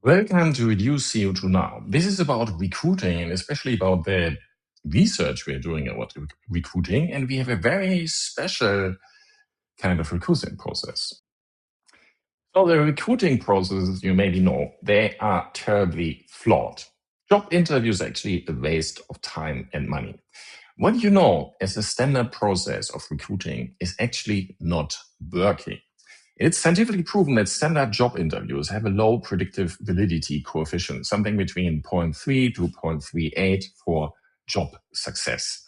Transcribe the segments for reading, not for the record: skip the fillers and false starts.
Welcome to Reduce CO2 Now. This is about recruiting and especially about the research we're doing about recruiting. And we have a very special kind of recruiting process. So the recruiting processes, you maybe know, they are terribly flawed. Job interviews are actually a waste of time and money. What you know as a standard process of recruiting is actually not working. It's scientifically proven that standard job interviews have a low predictive validity coefficient, something between 0.3 to 0.38 for job success.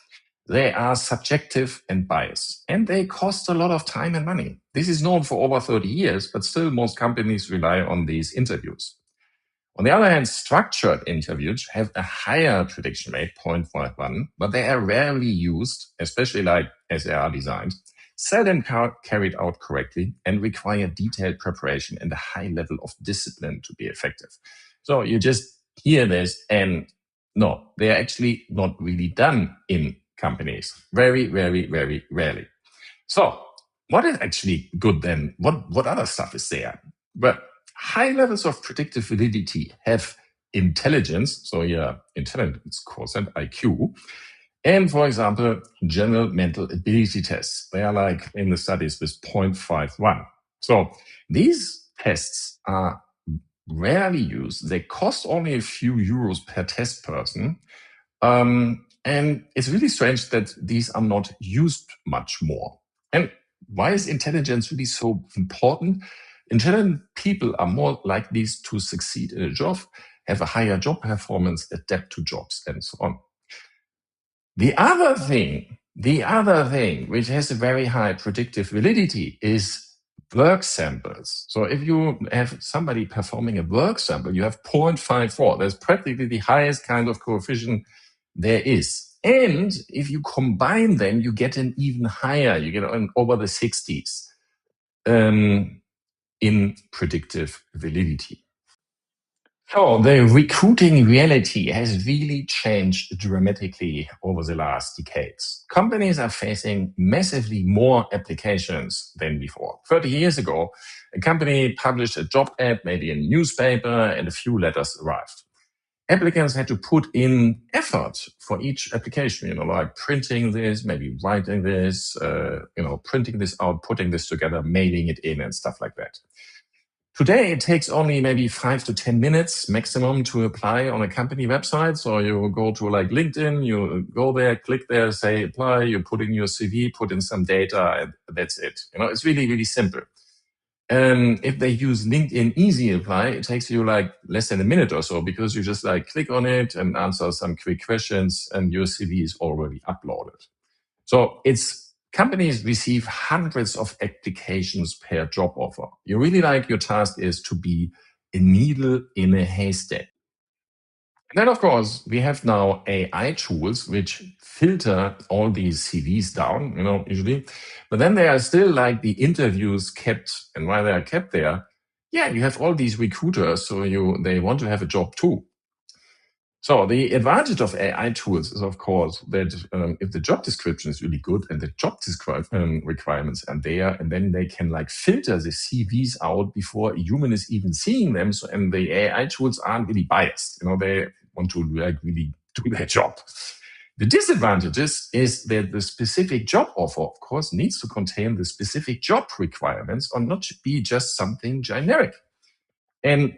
They are subjective and biased, and they cost a lot of time and money. This is known for over 30 years, but still most companies rely on these interviews. On the other hand, structured interviews have a higher prediction rate, 0.51, but they are rarely used, especially like as they are designed, seldom carried out correctly, and require detailed preparation and a high level of discipline to be effective. So you just hear this and no, they're actually not really done in companies. Very, very, very rarely. So what is actually good then? What other stuff is there? Well, high levels of predictive validity have intelligence, so yeah, intelligence quotient, IQ, and for example, general mental ability tests. They are like in the studies with 0.51. So these tests are rarely used. They cost only a few euros per test person. And it's really strange that these are not used much more. And why is intelligence really so important? Intelligent people are more likely to succeed in a job, have a higher job performance, adapt to jobs, and so on. The other thing which has a very high predictive validity is work samples. So if you have somebody performing a work sample, you have 0.54. That's practically the highest kind of coefficient there is. And if you combine them, you get an even higher, you get over the 60s in predictive validity. So the recruiting reality has really changed dramatically over the last decades. Companies are facing massively more applications than before. 30 years ago, a company published a job ad, maybe in a newspaper, and a few letters arrived. Applicants had to put in effort for each application, like printing this, maybe writing this, printing this out, putting this together, mailing it in and stuff like that. Today, it takes only maybe 5 to 10 minutes maximum to apply on a company website. So you go to like LinkedIn, you go there, click there, say apply, you put in your CV, put in some data, and that's it. It's really, really simple. If they use LinkedIn Easy Apply, it takes you like less than a minute or so because you just like click on it and answer some quick questions and your CV is already uploaded. So companies receive hundreds of applications per job offer. You really like your task is to be a needle in a haystack. And then, of course, we have now AI tools which filter all these CVs down, usually. But then there are still like the interviews kept, and while they are kept there, you have all these recruiters, so they want to have a job too. So the advantage of AI tools is, of course, that if the job description is really good and the job requirements are there, and then they can like filter the CVs out before a human is even seeing them. So, and the AI tools aren't really biased. They want to like really do their job. The disadvantages is that the specific job offer, of course, needs to contain the specific job requirements or not be just something generic. And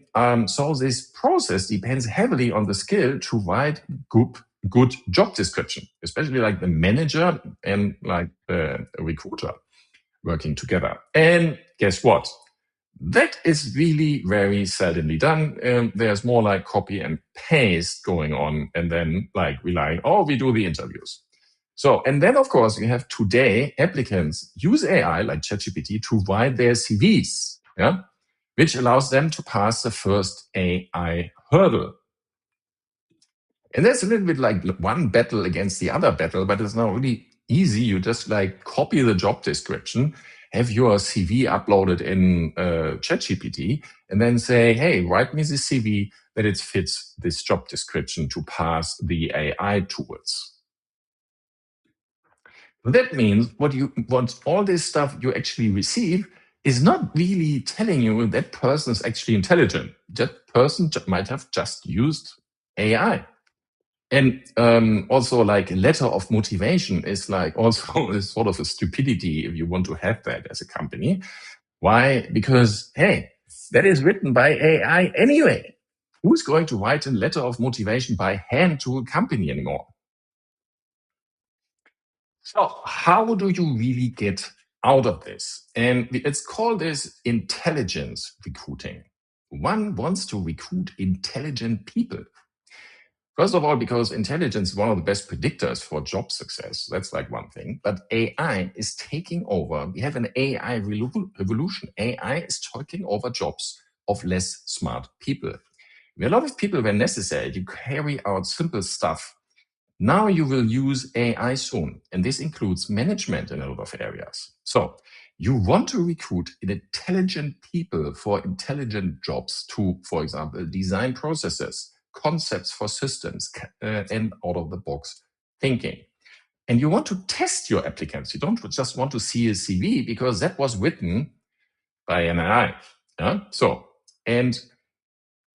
so this process depends heavily on the skill to write good job description, especially like the manager and like the recruiter working together. And guess what? That is really very seldomly done. There's more like copy and paste going on and then like relying, we do the interviews. So, and then of course you have today applicants use AI like ChatGPT to write their CVs. Yeah. Which allows them to pass the first AI hurdle. And that's a little bit like one battle against the other battle, but it's not really easy. You just like copy the job description, have your CV uploaded in ChatGPT, and then say, hey, write me the CV that it fits this job description to pass the AI tools. That means what all this stuff you actually receive is not really telling you that person is actually intelligent. that person might have just used AI. And also, like, a letter of motivation is like also is sort of a stupidity if you want to have that as a company. Why? Because, hey, that is written by AI anyway. Who's going to write a letter of motivation by hand to a company anymore? So how do you really get out of this? And let's call this intelligence recruiting. One wants to recruit intelligent people. First of all, because intelligence is one of the best predictors for job success. That's like one thing. But AI is taking over. We have an AI revolution. AI is taking over jobs of less smart people. Where a lot of people were necessary to carry out simple stuff, now you will use AI soon. And this includes management in a lot of areas. So you want to recruit intelligent people for intelligent jobs to, for example, design processes, concepts for systems, and out-of-the-box thinking. And you want to test your applicants. You don't just want to see a CV because that was written by an AI. Yeah? So, and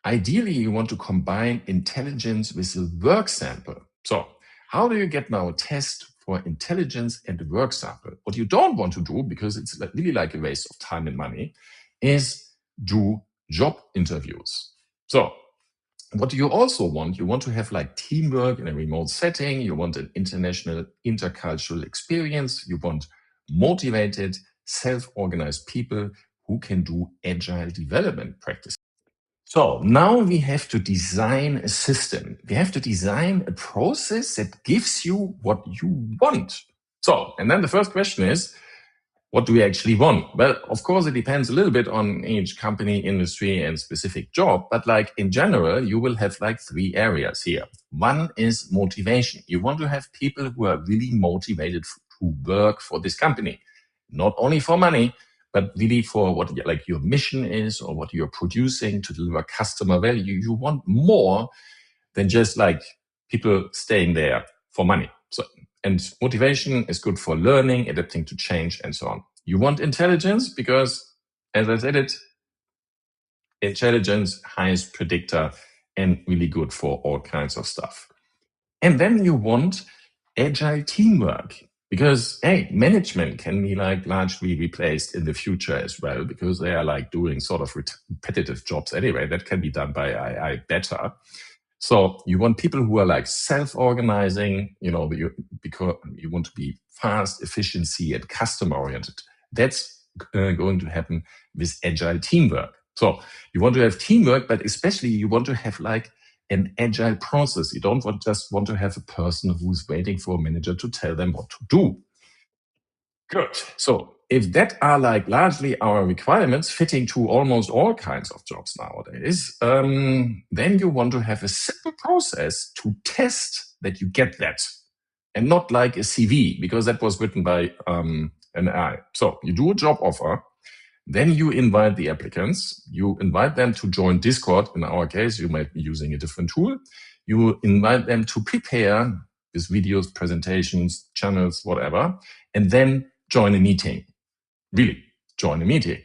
ideally, you want to combine intelligence with a work sample. So how do you get now a test for intelligence and a work sample? What you don't want to do, because it's really like a waste of time and money, is do job interviews. So what do you also want? You want to have like teamwork in a remote setting. You want an international, intercultural experience. You want motivated, self-organized people who can do agile development practices. So now we have to design a system. We have to design a process that gives you what you want. So, and then the first question is, what do we actually want? Well, of course, it depends a little bit on each company, industry, and specific job. But like in general, you will have like 3 areas here. One is motivation. You want to have people who are really motivated to work for this company, not only for money, but really for what like your mission is or what you're producing to deliver customer value. You want more than just like people staying there for money. So, and motivation is good for learning, adapting to change, and so on. You want intelligence because, as I said intelligence, highest predictor, and really good for all kinds of stuff. And then you want agile teamwork because, hey, management can be like largely replaced in the future as well because they are like doing sort of repetitive jobs anyway. That can be done by AI better. So you want people who are like self-organizing, because you want to be fast, efficiency, and customer-oriented. That's going to happen with agile teamwork. So you want to have teamwork, but especially you want to have like an agile process. You don't just want to have a person who's waiting for a manager to tell them what to do. Good. So if that are like largely our requirements fitting to almost all kinds of jobs nowadays, then you want to have a simple process to test that you get that and not like a CV because that was written by an AI. So you do a job offer, then you invite the applicants, you invite them to join Discord. In our case, you might be using a different tool. You invite them to prepare with videos, presentations, channels, whatever, and then join a meeting. Really, join a meeting.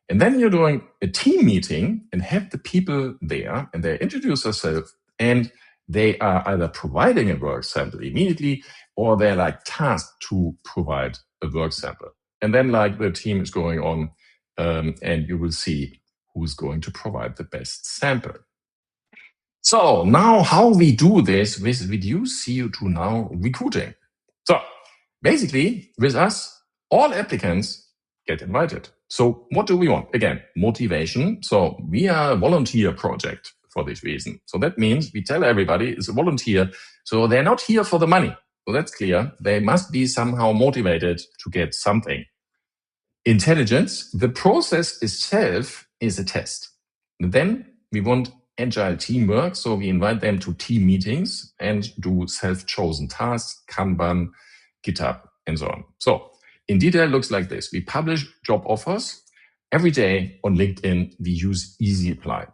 And then you're doing a team meeting and have the people there and they introduce themselves and they are either providing a work sample immediately or they're like tasked to provide a work sample. And then like the team is going on and you will see who's going to provide the best sample. So now how we do this with reduce CO2 now recruiting. So basically with us, all applicants get invited. So what do we want? Again, motivation. So we are a volunteer project for this reason. So that means we tell everybody it's a volunteer. So they're not here for the money. So that's clear. They must be somehow motivated to get something. Intelligence, the process itself is a test. And then we want agile teamwork. So we invite them to team meetings and do self-chosen tasks, Kanban, GitHub, and so on. So in detail, it looks like this. We publish job offers every day on LinkedIn. We use Easy Apply.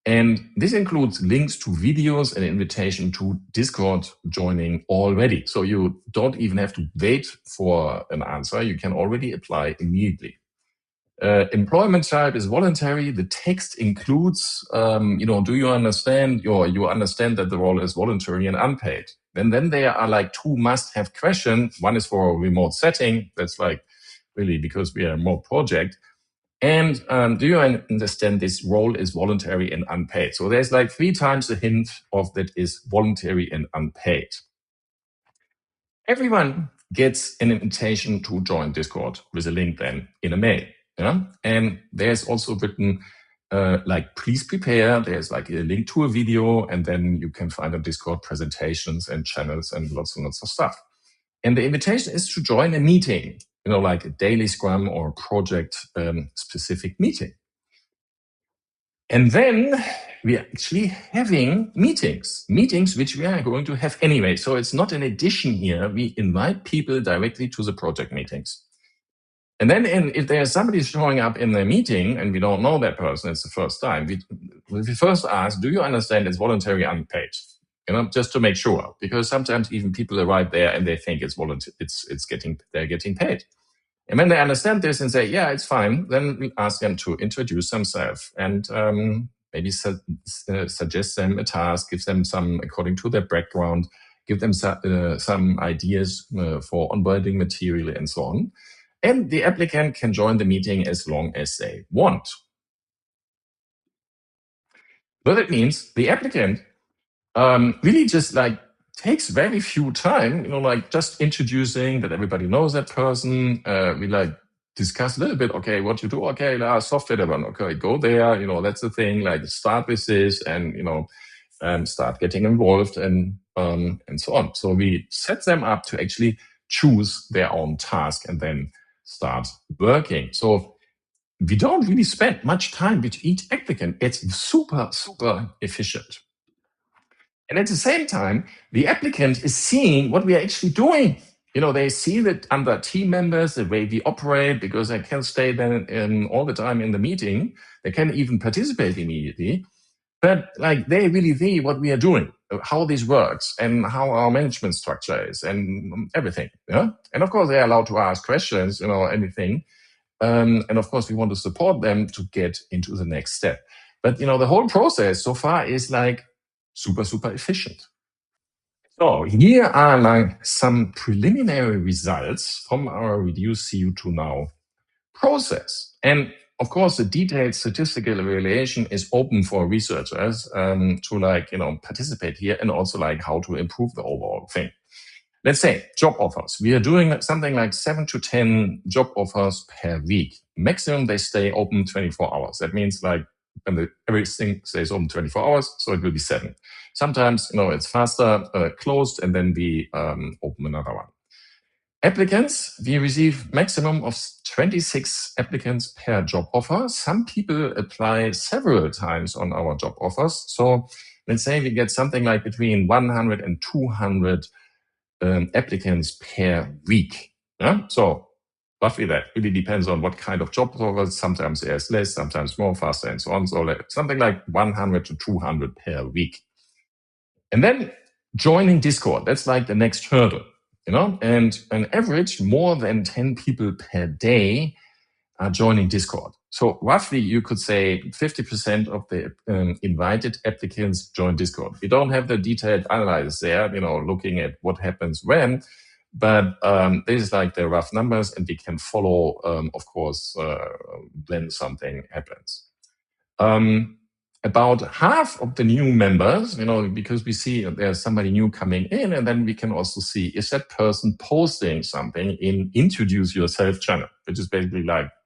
And this includes links to videos and invitation to Discord joining already. So you don't even have to wait for an answer. You can already apply immediately. Employment type is voluntary. The text includes, do you understand you understand that the role is voluntary and unpaid? Then there are like two must-have questions. One is for a remote setting. That's like really because we are a remote project. And do you understand this role is voluntary and unpaid? So there's like 3 times the hint of that is voluntary and unpaid. Everyone gets an invitation to join Discord with a link then in a mail. Yeah? And there's also written please prepare. There's like a link to a video, and then you can find on Discord presentations and channels and lots and lots of stuff. And the invitation is to join a meeting, like a daily Scrum or project specific meeting. And then we are actually having meetings which we are going to have anyway. So it's not an addition here. We invite people directly to the project meetings. And then if there's somebody showing up in the meeting and we don't know that person, it's the first time, we first ask, do you understand it's voluntary unpaid? Just to make sure, because sometimes even people arrive there and they think it's voluntary, they're getting paid. And when they understand this and say, yeah, it's fine, then we ask them to introduce themselves and maybe suggest them a task, give them some, according to their background, give them some ideas for onboarding material and so on. And the applicant can join the meeting as long as they want. So that means the applicant really just takes very few time, just introducing that everybody knows that person. We discuss a little bit, okay, what you do, okay, software development, okay, go there, that's the thing, start with this and, start getting involved and so on. So we set them up to actually choose their own task and then start working. So we don't really spend much time with each applicant. It's super, super efficient. And at the same time, the applicant is seeing what we are actually doing. They see that under team members, the way we operate, because they can stay then all the time in the meeting. They can even participate immediately. But they really see what we are doing, how this works, and how our management structure is, and everything. Yeah. And of course, they are allowed to ask questions, anything. And of course, we want to support them to get into the next step. But the whole process so far is super, super efficient. So here are some preliminary results from our Reduce CO2 Now process. And of course, the detailed statistical evaluation is open for researchers to participate here, and also how to improve the overall thing. Let's say job offers. We are doing something like 7 to 10 job offers per week. Maximum they stay open 24 hours. That means when everything stays open 24 hours, so it will be 7. Sometimes, it's faster closed, and then we open another one. Applicants, we receive maximum of 26 applicants per job offer. Some people apply several times on our job offers. So let's say we get something like between 100 and 200 applicants per week. Yeah? So roughly that really depends on what kind of job offers. Sometimes there's less, sometimes more, faster, and so on. So something like 100 to 200 per week. And then joining Discord, that's the next hurdle. And on average, more than 10 people per day are joining Discord. So roughly, you could say 50% of the invited applicants join Discord. We don't have the detailed analysis there, looking at what happens when, but this is the rough numbers, and we can follow, of course, when something happens. About half of the new members, because we see there's somebody new coming in, and then we can also see, is that person posting something in Introduce Yourself channel, which is basically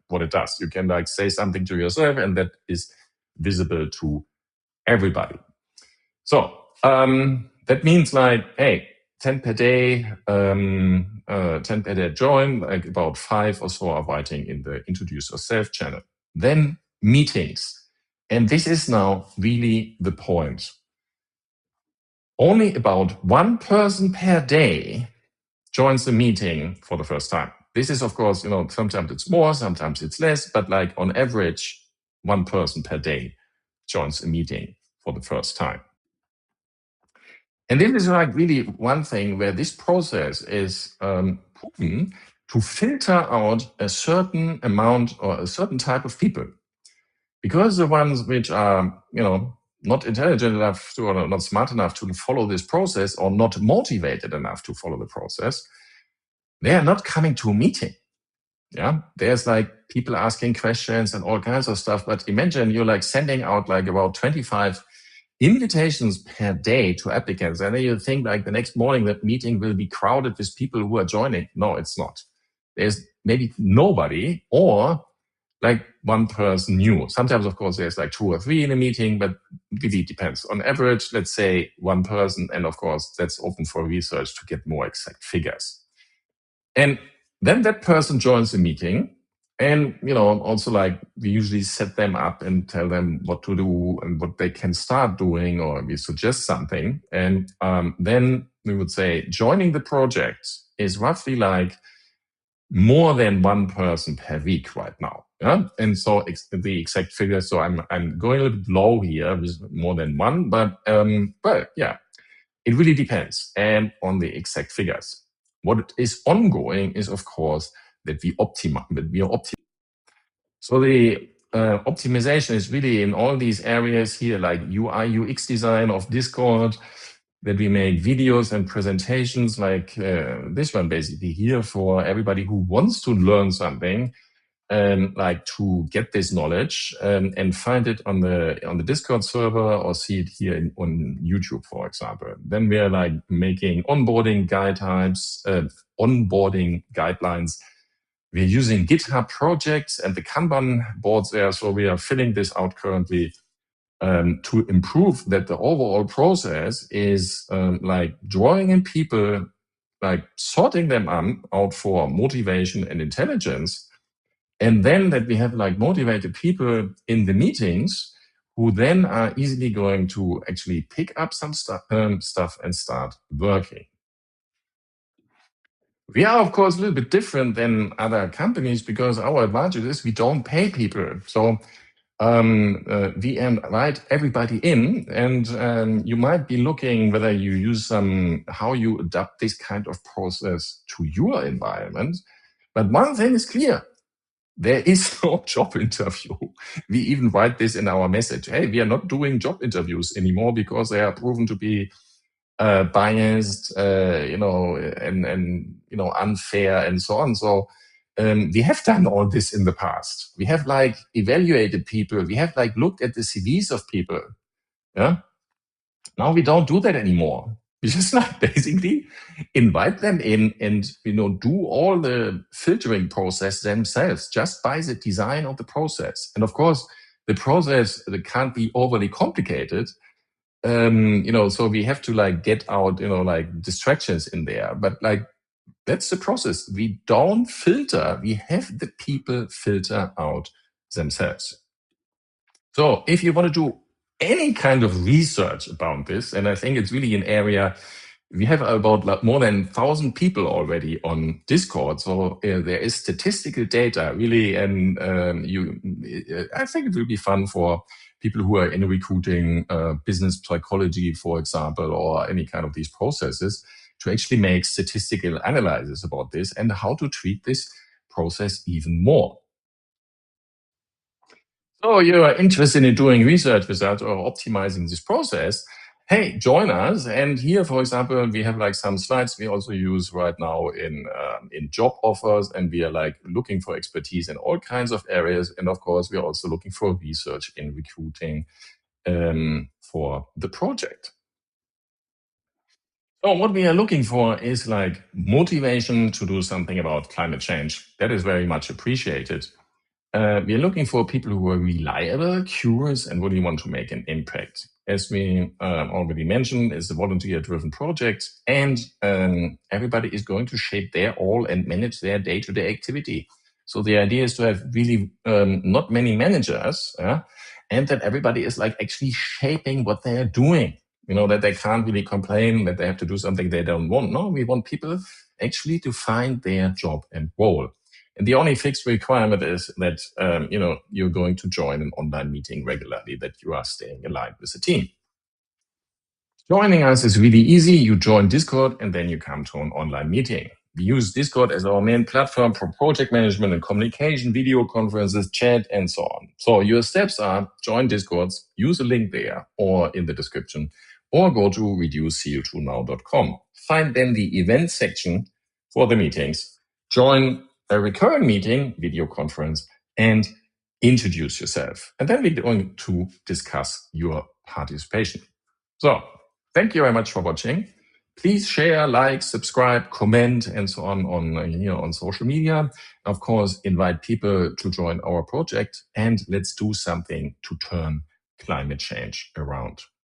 what it does. You can say something to yourself, and that is visible to everybody. So that means hey, 10 per day, 10 per day join, about 5 or so are writing in the Introduce Yourself channel. Then meetings. And this is now really the point. Only about 1 person per day joins the meeting for the first time. This is, of course, sometimes it's more, sometimes it's less, but on average, 1 person per day joins a meeting for the first time. And this is really one thing where this process is proven to filter out a certain amount or a certain type of people. Because the ones which are, not intelligent enough to, or not smart enough to follow this process, or not motivated enough to follow the process, they are not coming to a meeting. Yeah, there's like people asking questions and all kinds of stuff. But imagine you're like sending out like about 25 invitations per day to applicants, and then you think like the next morning that meeting will be crowded with people who are joining. No, it's not. There's maybe nobody, or like one person new. Sometimes, of course, there's like 2 or 3 in a meeting, but really depends. On average, let's say one person, and of course, that's open for research to get more exact figures. And then that person joins the meeting, and also like we usually set them up and tell them what to do and what they can start doing, or we suggest something. And then we would say joining the project is roughly like more than one person per week right now. Yeah? And so the exact figure, so I'm going a little bit low here with more than one, but yeah, it really depends and on the exact figures. What is ongoing is, of course, that we optimize. So the optimization is really in all these areas here, like UI, UX design of Discord, that we make videos and presentations like this one basically here for everybody who wants to learn something, like to get this knowledge and find it on the Discord server or see it here on YouTube, for example. Then we are like making onboarding guidelines. We're using GitHub projects and the Kanban boards there, so we are filling this out currently to improve that the overall process is like drawing in people, like sorting them out for motivation and intelligence, and then that we have like motivated people in the meetings who then are easily going to actually pick up some stuff and start working. We are, of course, a little bit different than other companies because our advantage is we don't pay people. So we invite everybody in, and you might be looking whether you use how you adapt this kind of process to your environment. But one thing is clear. There is no job interview. We even write this in our message. Hey, we are not doing job interviews anymore because they are proven to be biased, and unfair and so on. So we have done all this in the past. We have like evaluated people. We have like looked at the CVs of people. Yeah. Now we don't do that anymore. We just like basically invite them in and do all the filtering process themselves just by the design of the process. And of course, the process can't be overly complicated. So we have to like get out, like distractions in there. But like that's the process. We don't filter. We have the people filter out themselves. So if you want to do any kind of research about this, and I think it's really an area, we have about like more than 1,000 people already on Discord. So there is statistical data really, and I think it will be fun for people who are in recruiting, business psychology, for example, or any kind of these processes, to actually make statistical analysis about this and how to treat this process even more. So you are interested in doing research with that or optimizing this process, hey, join us. And here, for example, we have like some slides we also use right now in job offers, and we are like looking for expertise in all kinds of areas. And of course, we are also looking for research in recruiting for the project. So what we are looking for is like motivation to do something about climate change. That is very much appreciated. We are looking for people who are reliable, curious, and really want to make an impact. As we already mentioned, it's a volunteer-driven project, and everybody is going to shape their role and manage their day-to-day activity. So the idea is to have really not many managers, and that everybody is like actually shaping what they are doing. That they can't really complain that they have to do something they don't want. No, we want people actually to find their job and role. And the only fixed requirement is that you're going to join an online meeting regularly, that you are staying aligned with the team. Joining us is really easy. You join Discord and then you come to an online meeting. We use Discord as our main platform for project management and communication, video conferences, chat, and so on. So your steps are join Discords, use a link there or in the description, or go to reduceco2now.com. Find then the event section for the meetings, join a recurring meeting, video conference, and introduce yourself. And then we're going to discuss your participation. So thank you very much for watching. Please share, like, subscribe, comment, and so on social media. Of course, invite people to join our project, and let's do something to turn climate change around.